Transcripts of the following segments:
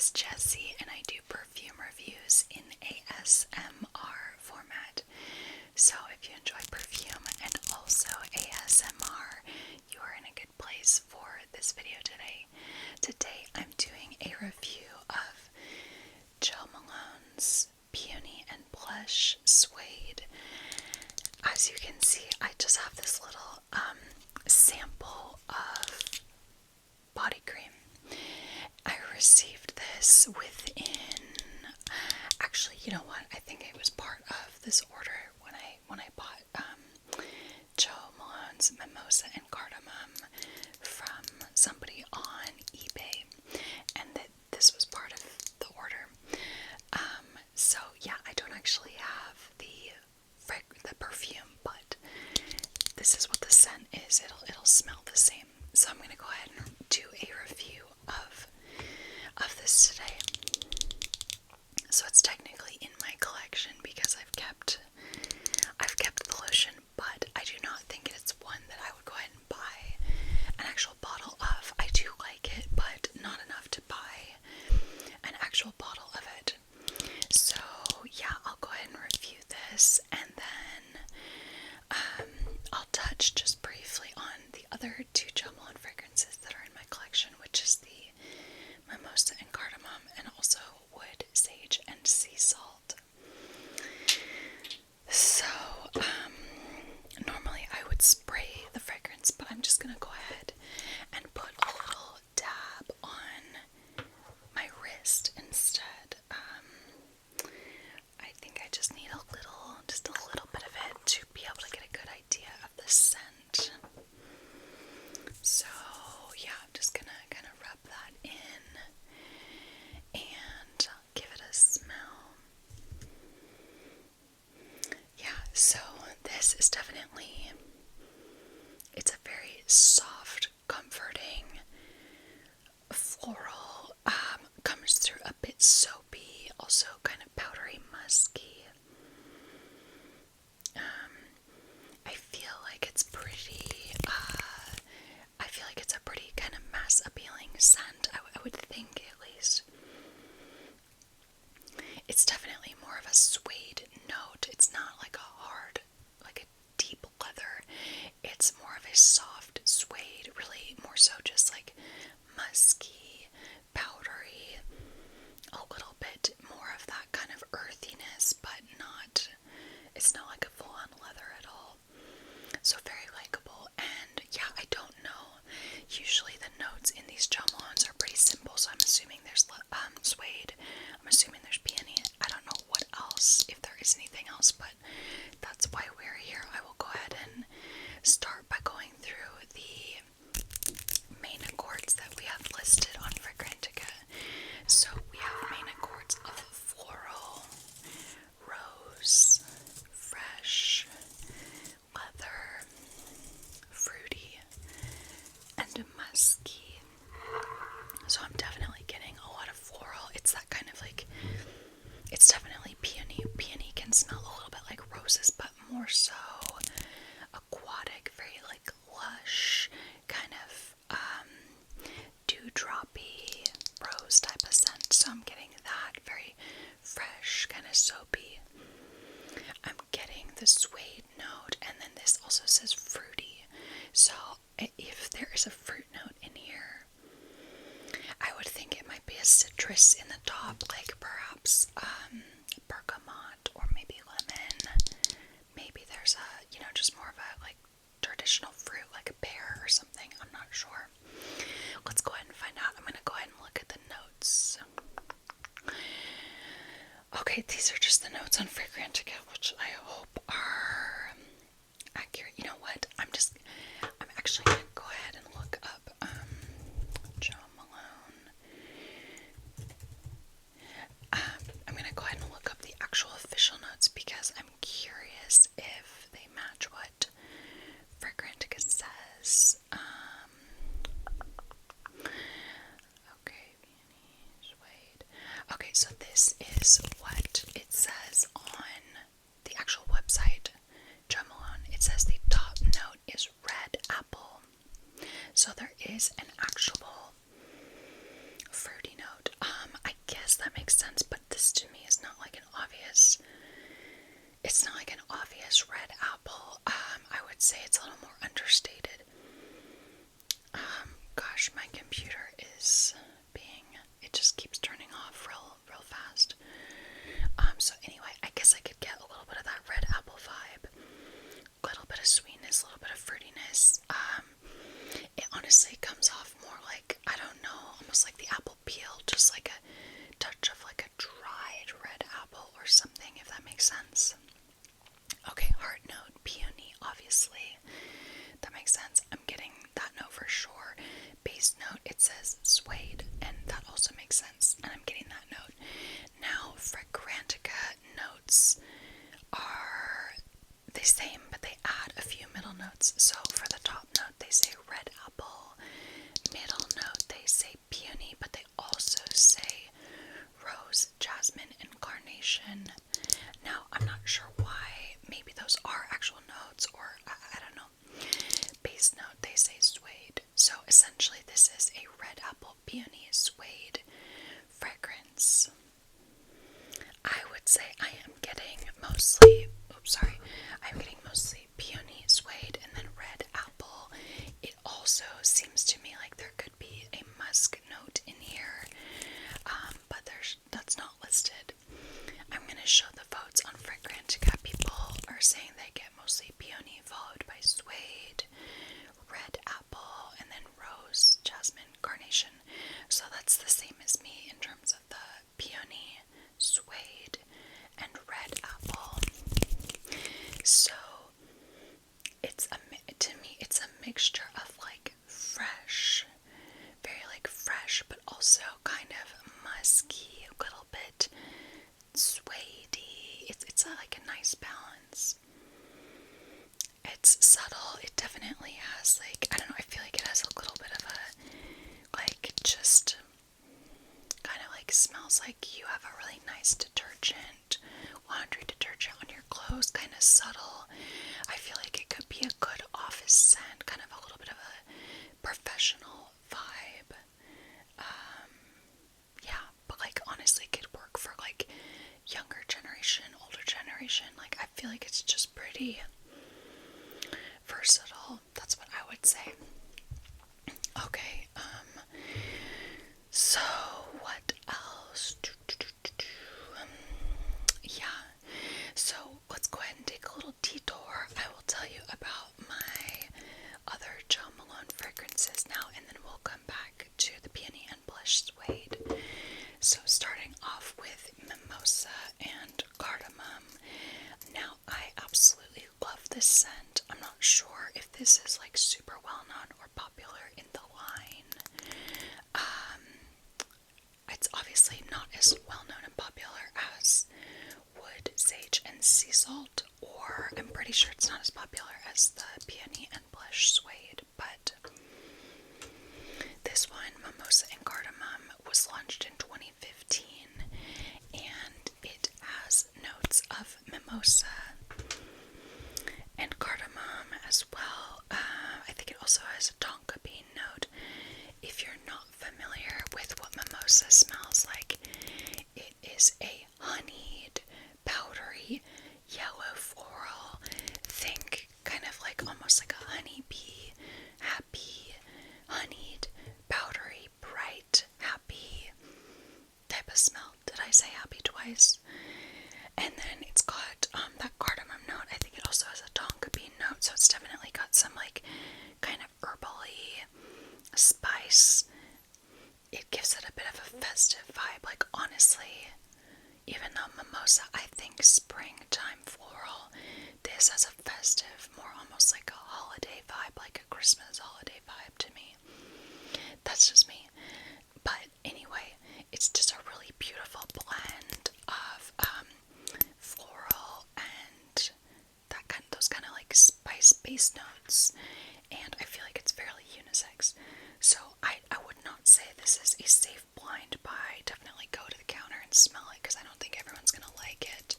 is Jessie, and I do perfume reviews in ASMR format. So if you enjoy perfume and also ASMR, you are in a good place for this video today. Today I'm doing a review of Jo Malone's Peony and Blush Suede. As you can see, I just have this little sample of body cream. I received this actually, you know what? I think it was part of this order when I bought Jo Malone's Mimosa and Cardamom from somebody on eBay, and that this was part of the order. So yeah, I don't actually have the perfume, but this is what the scent is. It'll smell the same. So I'm gonna go ahead and do a review of this today. So it's technically in my collection because I've kept the lotion, but I do not think it's one that I would go ahead and buy an actual bottle of. I do like it, but not enough to buy an actual bottle of it. So yeah, I'll go ahead and review this, and then I'll touch just briefly on the other two Jo Malone fragrances that are in my collection, which is the Mimosa and Cardamom, and also Wood, Sage, and Sea Salt. So, normally I would spray the fragrance, but I'm just gonna go ahead and put a little dab on my wrist instead. I think I just need just a little bit of it to be able to get a good idea of the scent. So yeah, I'm just gonna kind of rub that in and give it a smell. Yeah, so this is definitely, it's a very soft, comforting, floral, comes through a bit soapy, also kind of powdery, musky. I feel like it's a pretty kind of mass appealing scent, I would think, at least. It's definitely more of a suede note. It's not like a hard, like a deep leather. It's more of a soft suede, really more so just like musky, powdery, a little bit more of that kind of earthiness, but it's not like a full-on leather at all. So very likable, and yeah, I don't know. Usually the notes in these Jo Malones are pretty simple, so I'm assuming there's suede, I'm assuming there's peony. I don't know what else, if there is anything else, but that's why we're here. I will go ahead and start by going through the main accords that we have listed on Fragrantica. So we have main accords of floral, rose, fresh, leather, fruity, and musky. So I'm definitely getting a lot of floral. It's that kind of like, it's definitely peony. Peony can smell a little bit like roses, but more so aquatic, very like lush, kind of dewdroppy rose type of scent. So I'm getting that very fresh, kind of soapy. I'm getting the suede note, and then this also says fruity. So if there is a fruit note in here, I would think it might be a citrus in the top, like perhaps bergamot or maybe lemon. Maybe there's just more of a like traditional fruit, like a pear or something. I'm not sure. Let's go ahead and find out. I'm gonna go ahead and look at the notes. Okay, these are just the notes on Fragrantica, which I hope are accurate. You know what? I'm actually gonna go ahead and look up Jo Malone. I'm gonna go ahead and look up the actual official notes because I'm curious if they match what Fragrantica says. Okay, Peony, Suede. Okay, so this is what it says on the actual website, Jo Malone. It says the top note is red apple. So there is an actual fruity note. I says Suede, and that also makes sense, and I'm getting that note. Now, Fragrantica notes are the same, but they add a few middle notes. So for the top note, they say red apple. Middle note, they say peony, but they also say rose, jasmine, and carnation. Now, I'm not sure why. Maybe those are actual notes, or I don't know. Base note, they say suede. So essentially, this is a red apple peony suede fragrance. I would say I am getting mostly, I'm getting mostly peony suede and then red apple. It also seems to me like there could be a musk note in here, but that's not listed. I'm going to show the votes on Fragrantica. People are saying they get mostly peony, followed by suede, red apple, and then rose, jasmine, carnation. So that's the same as me in terms of the peony, suede, and red apple. So to me it's a mixture of like fresh, very like fresh, but also kind of musky, a little bit suede-y. It's like a nice balance. It's subtle. It definitely has like, I don't know, I feel like it has a little bit of a like just kind of like smells like you have a really nice detergent, laundry detergent on your clothes, kind of subtle. I feel like it could be a good office scent, kind of a little bit of a professional vibe. Yeah, but like honestly could work for like younger generation, older generation. Like I feel like it's just pretty versatile. That's what I would say. Okay, so what else? Yeah, so let's go ahead and take a little detour. I will tell you about my other Jo Malone fragrances now, and then we'll come back to the peony and blush suede. So starting off with mimosa and cardamom. Now I absolutely love this scent. I'm not sure if this is like super well known or popular in the line. It's obviously not as well known and popular as wood, sage, and sea salt, or I'm pretty sure it's not as popular as the peony and blush suede, but this one, mimosa and cardamom, was launched in 2015, and it has notes of mimosa and cardamom as well. I think it also has a tonka bean note. If you're not familiar with what mimosa smells like, it is a honeyed, powdery, yellow floral. Think kind of like almost like a honeybee, happy, honeyed, powdery, bright, happy type of smell. Did I say happy twice? And then it's got that cardamom note. I think it also has a tonka bean note, so it's definitely got some like kind of herbally spice. It gives it a bit of a festive vibe. Like honestly, even though mimosa, I think springtime floral, this has a festive, more almost like a holiday vibe, like a Christmas holiday vibe to me. That's just me. But anyway, it's just a really beautiful blend of floral and those kind of like spice-based notes, and I feel like it's fairly unisex. So I would not say this is a safe blind buy. Definitely go to the counter and smell it, because I don't think everyone's gonna like it.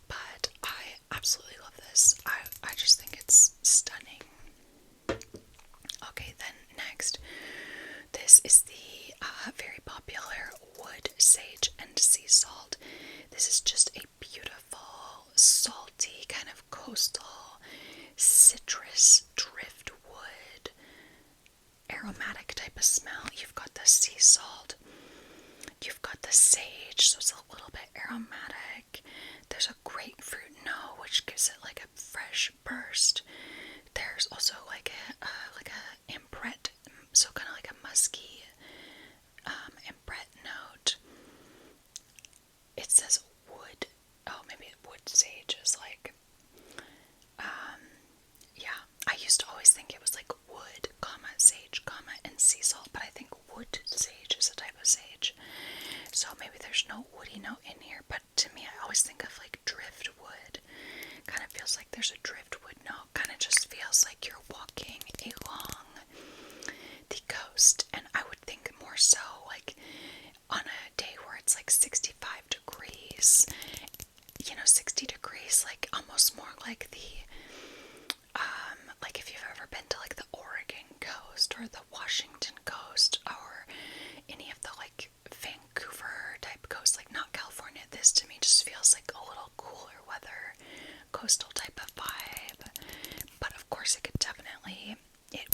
But I absolutely love this. I just think it's stunning. Okay, then next, this is the very popular wood, sage, and sea salt. This is just a beautiful, salty, kind of coastal, citrus, driftwood, aromatic type of smell. You've got the sea salt, you've got the sage, so it's a little bit aromatic. There's a grapefruit note, which gives it like a fresh burst. There's also like a impret, so kind of like a musky impret note. It says wood. Oh, maybe wood sage is like, yeah. I used to always think it was like wood, sage, and sea salt, but I think wood sage is a type of sage. So maybe there's no woody note in here, but to me, I always think of like driftwood. Kind of feels like there's a driftwood note. Kind of just feels like you're walking along the coast, and I would think more so like on a day where it's like 65 degrees, 60 degrees, like almost more like like if you've ever been to like the Oregon coast or the Washington coast or any of the like Vancouver type coast, like not California. This to me just feels like a little cooler weather, coastal type of vibe. But of course it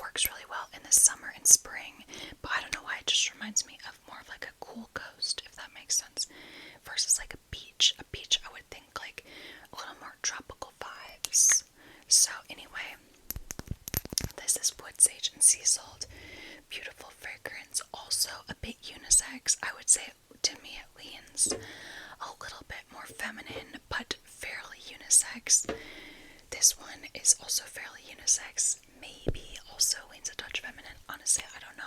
works really well in the summer and spring, but I don't know why it just reminds me of more of like a cool coast, if that makes sense, versus like a beach. A beach I would think like a little more tropical vibes. So anyway, this is wood sage and sea salt. Beautiful fragrance, also a bit unisex. I would say to me it leans a little bit more feminine, but fairly unisex. This one is also fairly unisex, maybe also leans a touch feminine. Honestly, I don't know.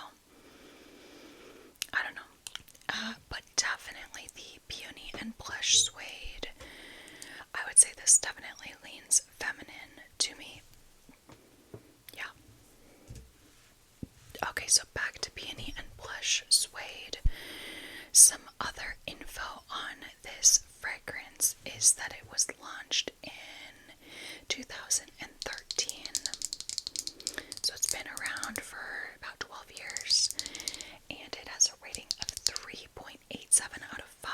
But definitely the Peony and Blush Suede. I would say this definitely leans feminine to me. Yeah. Okay, so back to Peony and Blush Suede. Some other info on this fragrance is that it was launched in 2013. So it's been around for about 12 years. And it has a rating of 3.87 out of 5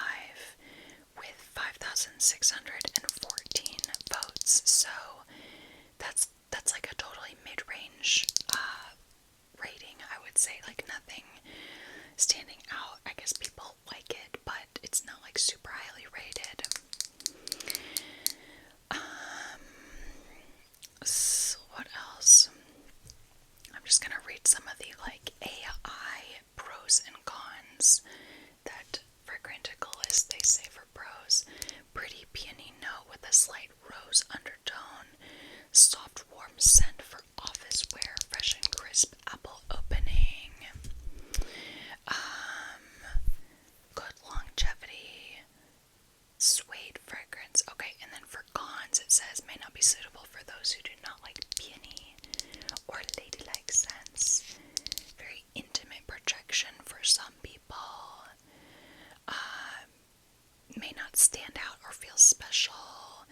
with 5,614 votes. So that's like a totally mid-range rating, I would say. Like nothing standing out. I guess people like it, but it's not like super highly rated. So what else? I'm just gonna read some of the like AI pros and cons that Fragrantical list. They say for pros: pretty peony note with a slight rose undertone, soft warm scent for office wear, fresh and crisp apple opening, good longevity, suede fragrance. Okay, and then for cons it says may not be suitable for those who do not like peony or ladylike scents. Very intimate projection for some people. May not stand out or feel special.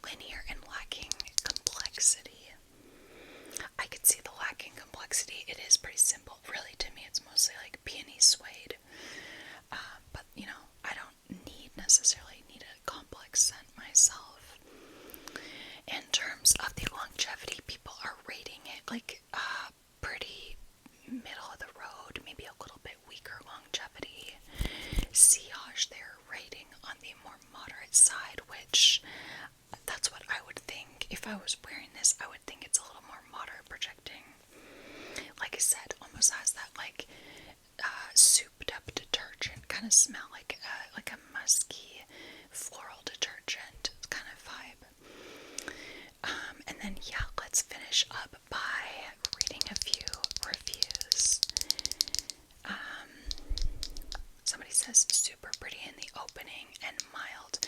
Linear and lacking complexity. I could see the lacking complexity. It is pretty simple. Really, to me, it's mostly like peony suede. But, I don't necessarily need a complex scent myself. In terms of the longevity, people are rating it like pretty middle of the road, maybe a little bit weaker longevity. Sillage, they're rating on the more moderate side, which that's what I would think. If I was wearing this, I would think it's a little more moderate projecting. Like I said, almost has that like souped up detergent kind of smell, like a musky floral detergent kind of vibe. And then let's finish up by reading a few reviews. Somebody says super pretty in the opening and mild,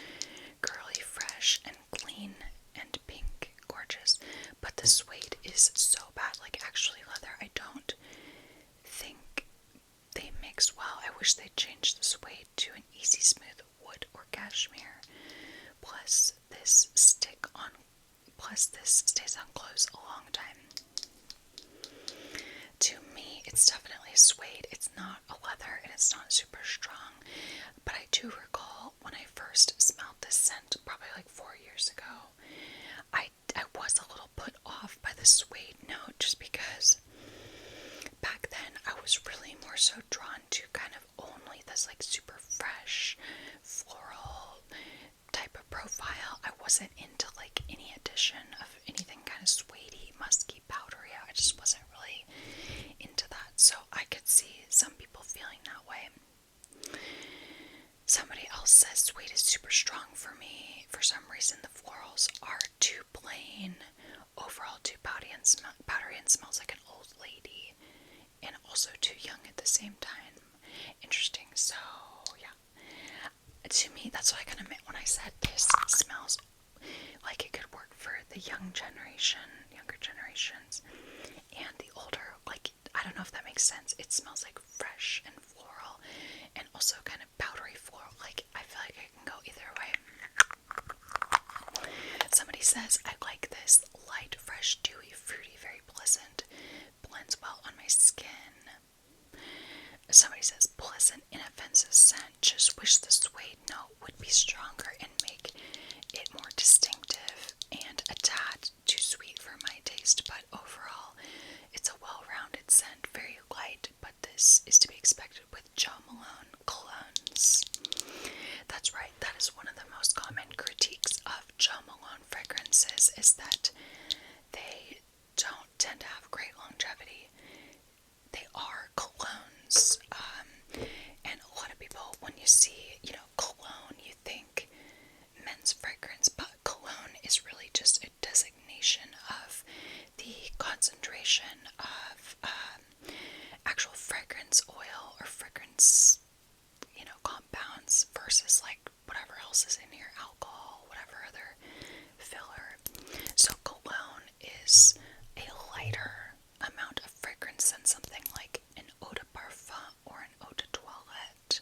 girly, fresh, and clean and pink, gorgeous. But the suede is so bad, like actually leather. I don't think they mix well. I wish they'd change the suede to an easy smooth wood or cashmere. Plus this stays on clothes a long time. To me, it's definitely a suede. It's not a leather and it's not super strong. But I do recall when I first smelled this scent, probably like 4 years ago, I was a little put off by the suede note just because back then I was really more so drawn to kind of only this like super fresh floral type of profile. I wasn't into like any addition of anything kind of suedey, musky, powdery. I just wasn't really into that. So I could see some people feeling that way. Somebody else says suede is super strong for me. For some reason the florals are too plain overall too powdery and smells like an old lady, and also too young at the same time. Interesting. So yeah, to me that's what I kind of meant when I said this smells like it could work for the younger generations, and the older, like, I don't know if that makes sense. It smells like fresh and floral, and also kind of powdery floral. Like, I feel like it can go either way. Somebody says, I like this light, fresh, dewy, fruity, very pleasant, blends well on my skin. Somebody says, pleasant, inoffensive scent, just wish the suede note would be stronger and make it more distinctive and a tad too sweet for my taste, but overall it's a well-rounded scent, very light, but this is to be expected with Jo Malone colognes. That's right, that is one of the most common critiques of Jo Malone fragrances, is that they don't tend to have great longevity. They are colognes, and a lot of people, when you see, cologne, you think men's fragrance, but cologne is really just a designation of the concentration of actual fragrance oil or fragrance, compounds versus like whatever else is in here, alcohol, whatever other filler. So cologne is a lighter amount of fragrance than something like an eau de parfum or an eau de toilette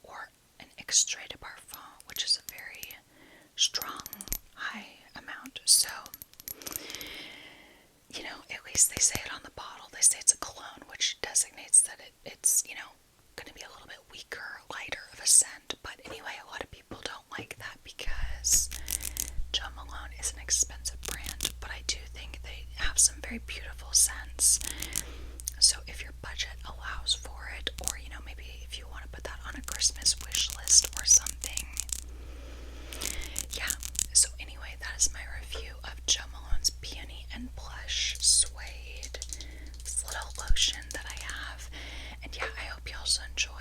or an extrait de parfum, which is a very strong, high amount. So, at least they say it on the bottle. They say it's a cologne, which designates that it's going to be a little bit weaker, lighter of a scent. But anyway, a lot of people don't like that because Jo Malone is an expensive brand, but I do think they have some very beautiful scents. So if your budget allows for it, or maybe if you want to put that on a Christmas wish list or something. Yeah, so anyway, that is my review of Jo Malone's Peony and Blush Suede. This little lotion that I have. And yeah, I hope you also enjoyed